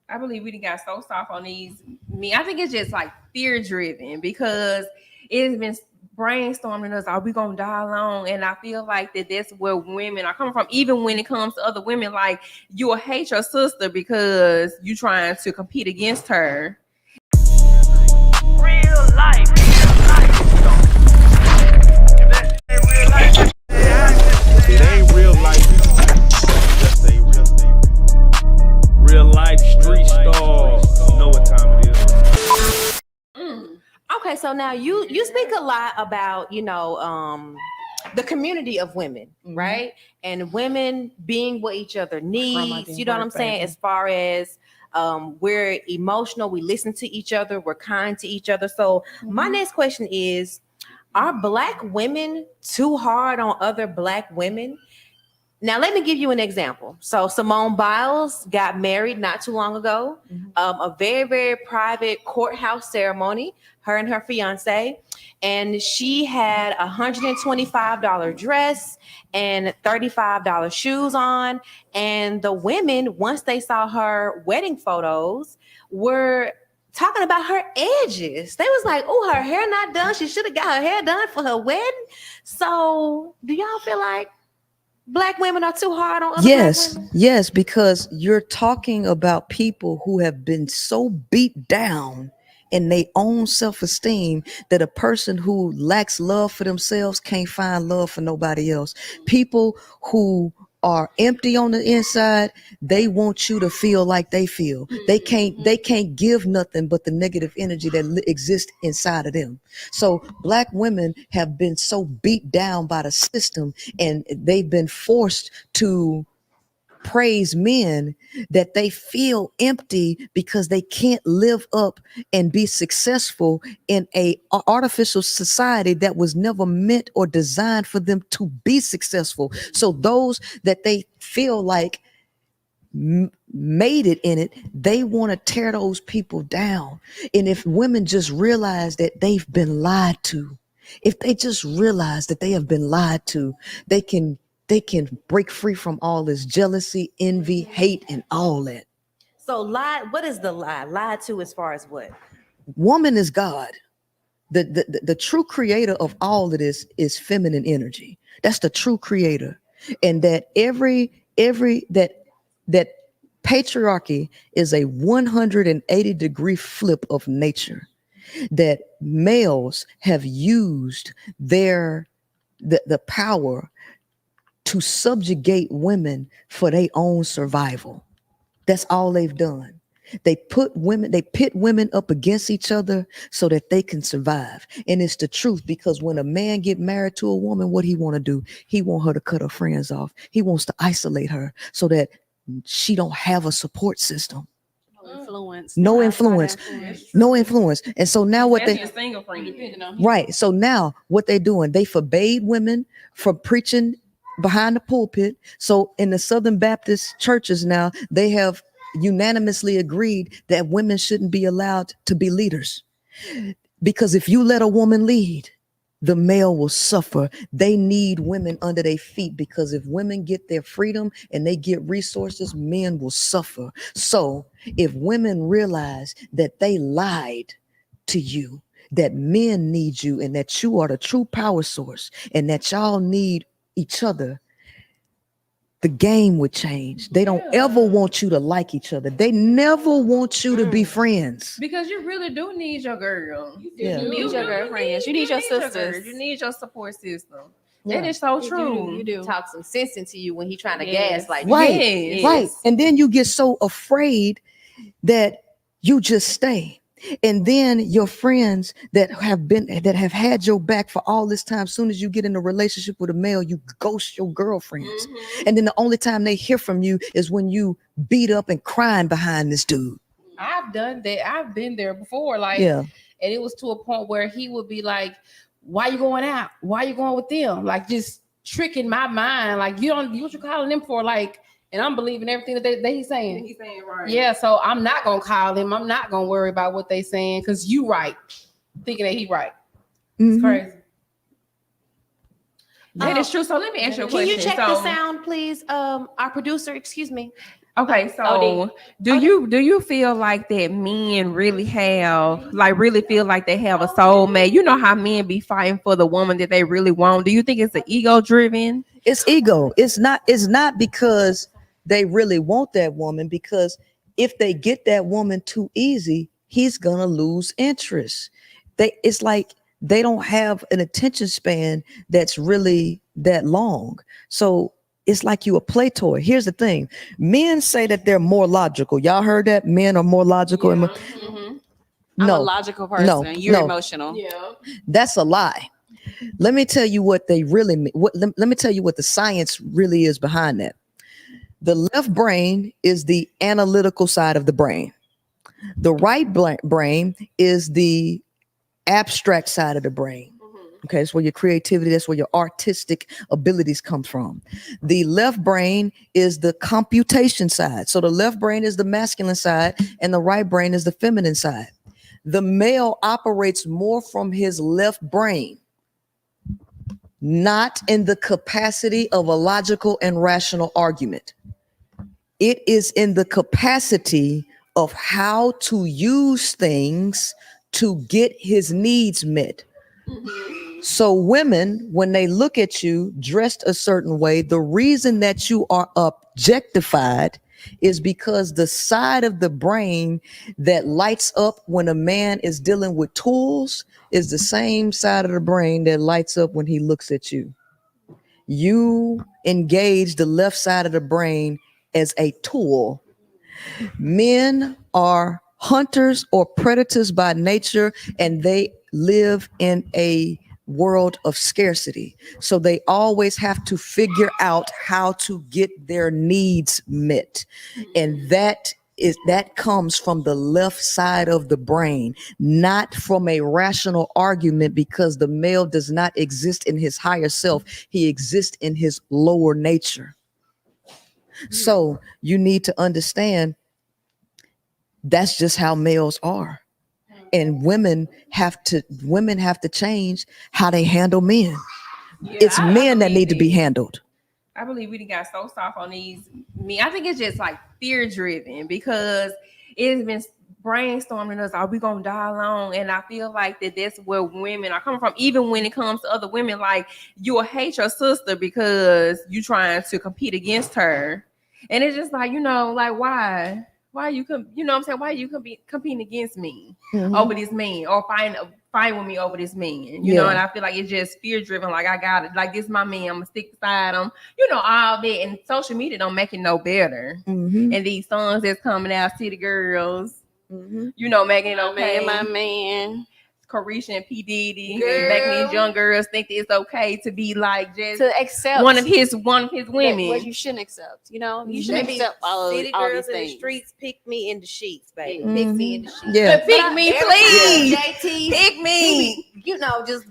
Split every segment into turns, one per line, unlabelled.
I believe we done got so soft on these. I think it's just like fear driven because it's been brainstorming us. Are we gonna die alone? And I feel like that's where women are coming from. Even when it comes to other women, like you'll hate your sister because you trying to compete against her.
Real life, real life. If that ain't real life,
If it ain't real life, just say real life street star. Know what time it is.
Okay, so now you speak a lot about the community of women, right? And women being what each other needs. You know what I'm saying? As far as we're emotional, we listen to each other, we're kind to each other. So my next question is, are Black women too hard on other Black women? Now, let me give you an example. So Simone Biles got married not too long ago, a very, very private courthouse ceremony, her and her fiance. And she had a $125 dress and $35 shoes on. And the women, once they saw her wedding photos, were talking about her edges. They was like, oh, her hair not done. She should have got her hair done for her wedding. So do y'all feel like Black women are too hard on other Black women?
Yes, because you're talking about people who have been so beat down in their own self-esteem that a person who lacks love for themselves can't find love for nobody else. People who are empty on the inside, they want you to feel like they feel. They can't give nothing but the negative energy that exists inside of them. So Black women have been so beat down by the system, and they've been forced to praise men that they feel empty because they can't live up and be successful in a artificial society that was never meant or designed for them to be successful. So those that they feel like made it in it, they want to tear those people down. And if women just realize that they've been lied to, if they just realize that they have been lied to, they can break free from all this jealousy, envy, hate, and all that.
So lie, what is the lie? Lied to as far as what?
Woman is God. The true creator of all of this is feminine energy. That's the true creator. And that that patriarchy is a 180-degree flip of nature. That males have used the power to subjugate women for their own survival. That's all they've done. They pit women up against each other so that they can survive. And it's the truth, because when a man get married to a woman, what he want to do? He want her to cut her friends off. He wants to isolate her so that she don't have a support system. No influence. And so now what they right. So now what they doing? They forbade women from preaching behind the pulpit. So in the Southern Baptist churches now, they have unanimously agreed that women shouldn't be allowed to be leaders. Because if you let a woman lead, the male will suffer. They need women under their feet, because if women get their freedom and they get resources, men will suffer. So if women realize that they lied to you, that men need you, and that you are the true power source, and that y'all need each other, the game would change. They don't ever want you to like each other. They never want you to be friends.
Because you really do need your girl.
You need your girlfriends. You need your sisters.
You need your support system. That is so true.
You do. Talk some sense into you when he trying to gaslight you.
Right, right. And then you get so afraid that you just stay. And then your friends that have had your back for all this time, soon as you get in a relationship with a male, you ghost your girlfriends. And then the only time they hear from you is when you beat up and crying behind this dude.
I've done that. I've been there before. Like, and it was to a point where he would be like, why you going out? Why you going with them? Like, just tricking my mind. Like, what you calling them for? Like, and I'm believing everything that he's saying.
He's saying right.
Yeah, so I'm not gonna call him. I'm not gonna worry about what they saying, because you right, thinking that he right. It's crazy.
That is true. So let me ask you a question.
Can you check the sound, please? Our producer, excuse me.
Okay, so
OD.
do you feel like that men really really feel like they have a soulmate? You know how men be fighting for the woman that they really want. Do you think it's an ego driven?
It's ego. It's not because they really want that woman, because if they get that woman too easy, he's gonna lose interest. It's like they don't have an attention span that's really that long. So it's like you a play toy. Here's the thing. Men say that they're more logical. Y'all heard that? Men are more logical.
Mhm.
I'm a
No,
logical person.
no,
You're
no.
emotional.
Yeah.
That's a lie. Let me tell you what they really mean. Let me tell you what the science really is behind that. The left brain is the analytical side of the brain. The right brain is the abstract side of the brain. Okay, that's where your creativity, that's where your artistic abilities come from. The left brain is the computation side. So the left brain is the masculine side and the right brain is the feminine side. The male operates more from his left brain, not in the capacity of a logical and rational argument. It is in the capacity of how to use things to get his needs met. So women, when they look at you dressed a certain way, the reason that you are objectified is because the side of the brain that lights up when a man is dealing with tools is the same side of the brain that lights up when he looks at you. You engage the left side of the brain as a tool. Men are hunters or predators by nature, and they live in a world of scarcity. So they always have to figure out how to get their needs met. And that comes from the left side of the brain, not from a rational argument, because the male does not exist in his higher self. He exists in his lower nature. So you need to understand that's just how males are. And women have to change how they handle men.
Yeah,
It's
I
men that
believe
need to be
it.
handled.
I believe we done got so soft on these. I think it's just like fear driven because it's been brainstorming us. Are we gonna die alone? And I feel like that's where women are coming from. Even when it comes to other women, like you will hate your sister because you trying to compete against her, and it's just like like why? Why you you know what I'm saying? Why you competing against me over this man or fight with me over this man? You know, and I feel like it's just fear driven. Like I got it. Like this my man. I'm gonna stick beside him. All that. And social media don't make it no better.
Mm-hmm.
And these songs that's coming out, City Girls,
Mm-hmm.
making it okay.
My man.
Carisha and P. Diddy,
Girl.
making these young girls think that it's okay to be like just
To accept
one of his women.
what you shouldn't accept. You shouldn't
Maybe
accept all
City
these
girls in the
things.
streets pick me in the sheets, baby.
Yeah.
Pick me in the sheets.
Yeah.
Pick me, please.
JT,
Pick me.
just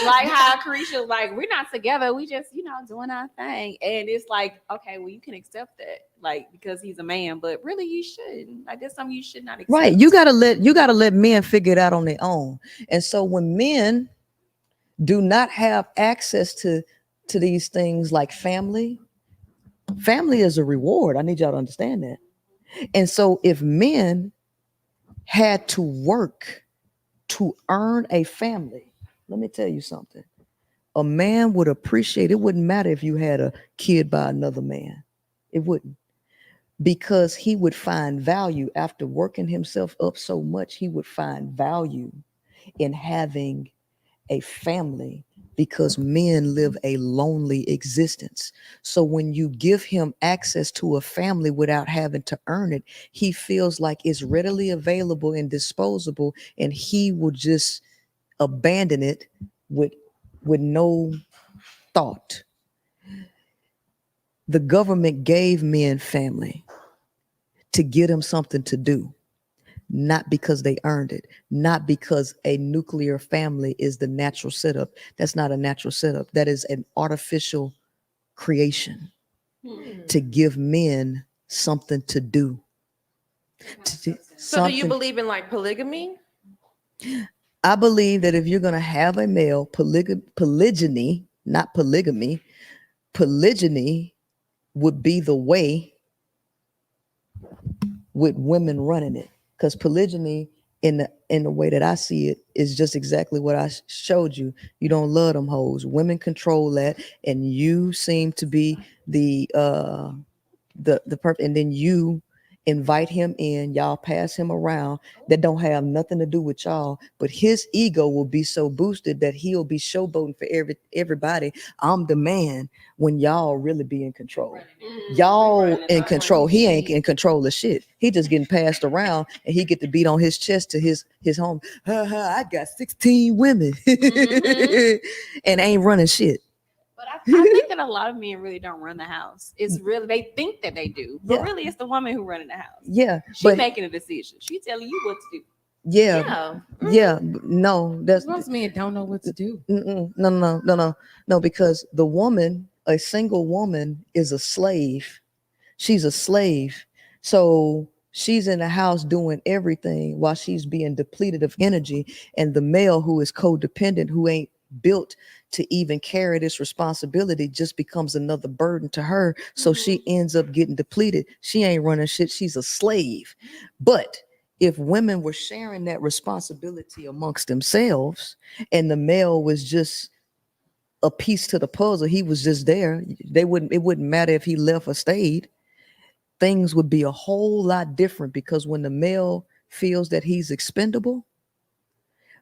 Like how Carisha was like, we're not together. We just, doing our thing. And it's like, okay, well, you can accept that, like, because he's a man, but really you shouldn't. Like, that's something you should not accept.
Right. You gotta let men figure it out on their own. And so when men do not have access to these things like family is a reward. I need y'all to understand that. And so if men had to work to earn a family, let me tell you something. A man would appreciate it. Wouldn't matter if you had a kid by another man. It wouldn't. Because he would find value after working himself up so much. He would find value in having a family, because men live a lonely existence. So when you give him access to a family without having to earn it, he feels like it's readily available and disposable, and he will just abandon it with no thought. The government gave men family to get them something to do, not because they earned it, not because a nuclear family is the natural setup. That's not a natural setup. That is an artificial creation to give men something to do.
So do you believe in like polygamy?
I believe that if you're going to have a male, polygyny, not polygamy, polygyny would be the way with women running it, because polygyny in the way that I see it is just exactly what I showed you. You don't love them hoes. Women control that, and you seem to be the and then you invite him in, y'all pass him around, that don't have nothing to do with y'all, but his ego will be so boosted that he'll be showboating for everybody. I'm the man, when y'all really be in control. Y'all in control. He ain't in control of shit. He just getting passed around, and he get to beat on his chest to his home. I got 16 women and ain't running shit.
But I think that a lot of men really don't run the house. It's really, they think that they do, but really it's the woman who running the house.
Yeah,
she's making a decision. She's telling you what to do.
No, that's
most men don't know what to do.
No, because the woman, a single woman, is a slave. She's a slave, so she's in the house doing everything while she's being depleted of energy, and the male, who is codependent, who ain't built to even carry this responsibility, just becomes another burden to her. So she ends up getting depleted. She ain't running shit. She's a slave. But if women were sharing that responsibility amongst themselves, and the male was just a piece to the puzzle, he was just there, it wouldn't matter if he left or stayed. Things would be a whole lot different, because when the male feels that he's expendable,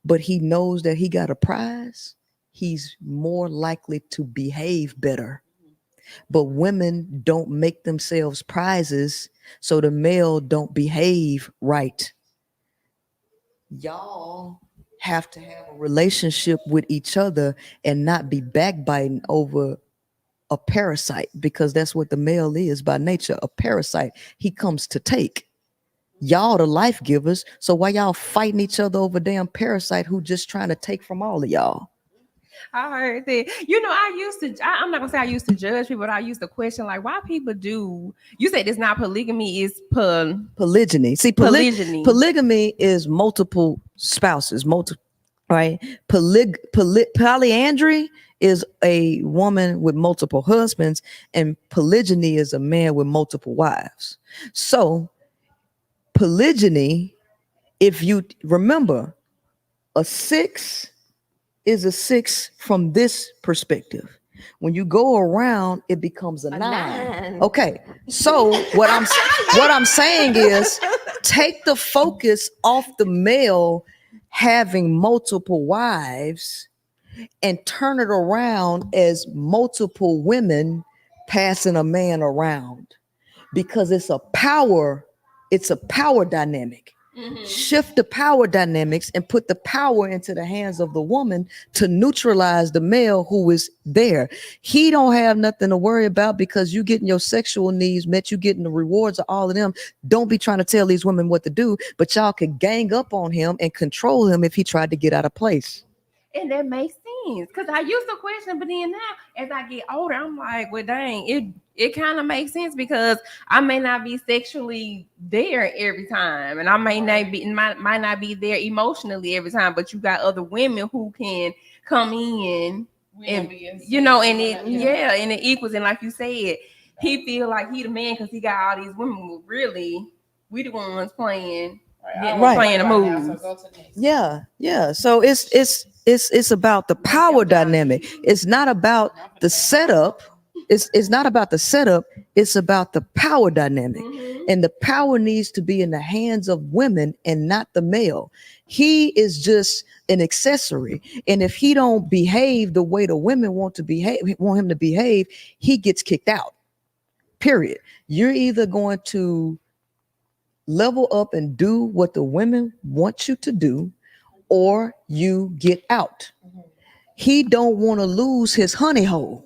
but he knows that he got a prize, he's more likely to behave better. But women don't make themselves prizes, so the male don't behave right. Y'all have to have a relationship with each other and not be backbiting over a parasite, because that's what the male is by nature, a parasite. He comes to take. Y'all the life givers, so why y'all fighting each other over damn parasite who just trying to take from all of y'all?
I heard that. I'm not gonna say I used to judge people, but I used to question, like, why people do. You said it's not polygamy, it's
polygyny. See,
polygyny.
Polygamy is multiple spouses, right? Polyandry is a woman with multiple husbands, and polygyny is a man with multiple wives. So polygyny, if you remember, a 6 is a 6 from this perspective. When you go around, it becomes a 9. Okay, so what I'm saying is, take the focus off the male having multiple wives and turn it around as multiple women passing a man around, because it's a power dynamic. Shift the power dynamics and put the power into the hands of the woman to neutralize the male who is there. He don't have nothing to worry about, because you getting your sexual needs met, you getting the rewards of all of them. Don't be trying to tell these women what to do, but y'all could gang up on him and control him if he tried to get out of place.
And that makes sense, because I used to question, but then now as I get older, I'm like, well, dang, it kind of makes sense, because I may not be sexually there every time, and I might not be there emotionally every time, but you got other women who can come in and and it equals. And like you said, he feel like he the man because he got all these women, who really we the ones playing the moves.
Yeah. So it's about the power dynamic. It's not about the setup. It's not about the setup. It's about the power dynamic. And the power needs to be in the hands of women and not the male. He is just an accessory. And if he don't behave the way the women want him to behave, he gets kicked out. Period. You're either going to level up and do what the women want you to do, or you get out. He don't want to lose his honey hole.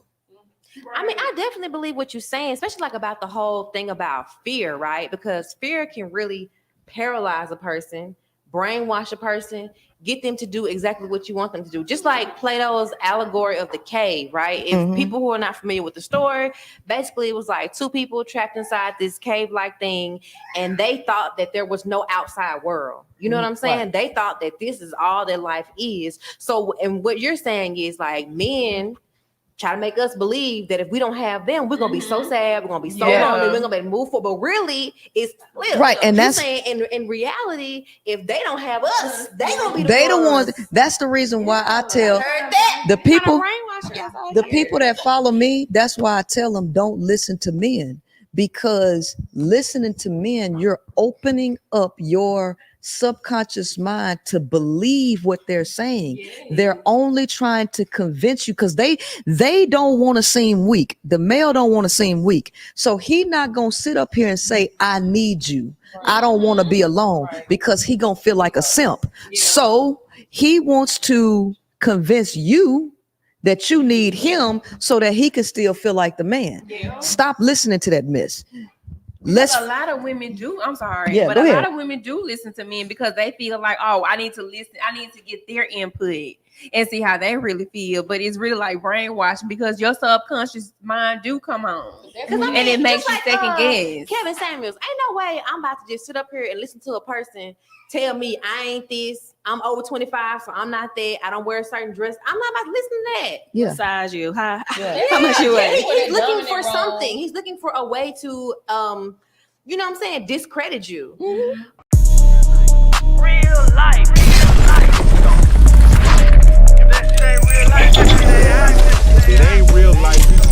I mean, I definitely believe what you're saying, especially like about the whole thing about fear, right? Because fear can really paralyze a person, brainwash a person, get them to do exactly what you want them to do. Just like Plato's allegory of the cave, right? If people who are not familiar with the story, basically it was like two people trapped inside this cave-like thing, and they thought that there was no outside world. You know what I'm saying? Right. They thought that this is all their life is. So, and what you're saying is like men try to make us believe that if we don't have them, we're gonna be so sad, we're gonna be so
Yeah.
lonely, we're gonna be able to move forward. But really, it's flipped.
Right, and
You're
that's-
saying in reality, if they don't have us, they gonna be
They the ones.
ones.
That's the reason why I tell
Heard that?
the people.
brainwashing us out
The
here.
people that follow me, that's why I tell them don't listen to men, because listening to men, you're opening up your subconscious mind to believe what they're saying. They're only trying to convince you because they don't want to seem weak. The male don't want to seem weak. So he not going to sit up here and say, I need you. I don't want to be alone, because he going to feel like a simp. So he wants to convince you that you need him so that he can still feel like the man. Stop listening to that mess. Let's
A lot of women do. I'm sorry,
Yeah,
but
go
a
ahead.
lot of women do listen to men because they feel like, oh, I need to listen. I need to get their input and see how they really feel. But it's really like brainwashing because your subconscious mind do come on, and it makes you second guess.
Kevin Samuels, ain't no way I'm about to just sit up here and listen to a person tell me I ain't this, I'm over 25, so I'm not that, I don't wear a certain dress. I'm not about to listen to that.
yeah.
What size you? How
Yeah,
much you
yeah,
weigh?
he's looking for something. He's looking for a way to you know what I'm saying, discredit you.
Real life. If that shit ain't real life,
It ain't real life.